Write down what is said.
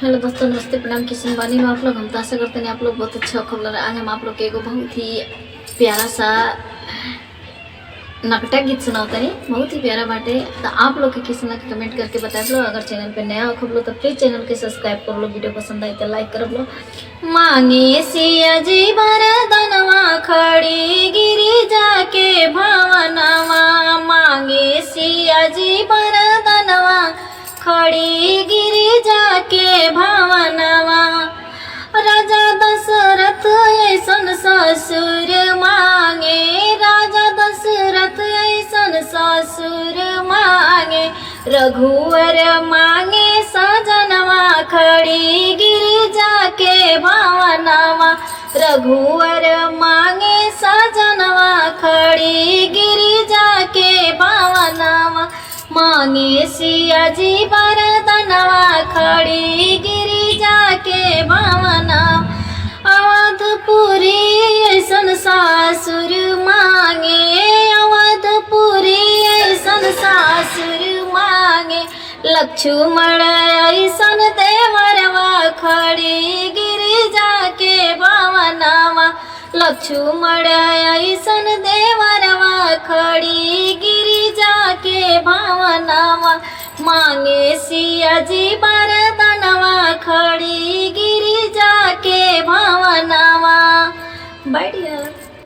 Hello दोस्तों, नमस्ते, प्रणाम। किशन बानी में आप लोग। हम तो आशा करते हैं आप लोग बहुत अच्छा खबर। आज हम आप लोग के एगो बहुत ही प्यारा सा नकटा गीत सुनाते हैं, बहुत ही प्यारा बाटे। तो आप लोग के किसी ना कमेंट करके बता लो। अगर चैनल पे नया हो खबर लो तो प्लीज चैनल के सब्सक्राइब कर लो। वीडियो पसंद आई तो लाइक कर लो। मांगे सिया जी बरदनवा खड़ी गिरी जाके भावनवा, मांगे सिया जी बरदनवा खड़ी गिरी जाके भावनवा। राजा दशरथ ऐसन ससुर मांगे, राजा दशरथ ऐसन ससुर मांगे। रघुवर मांगे सजनवा खड़ी गिरी जाके भावनवा, रघुवर मांगे सजनवा खड़ी गिरी जाके भावनवा। मांगे सिया जी बरदनवा खड़ी गिरी जाके भावना। अवधपुरी ऐसन सासुर मांगे, अवधपुरी ऐसन सासुर मांगे। लक्ष्मण ऐसन देवरवा खड़ी गिरी जाके भावनवा, लक्ष्मण ऐसन देवरवा खड़ी गिरी जाके भावनवा। मांगे सिया जी बरदनवा खड़ी गिरी जाके भावनवा। बढ़िया।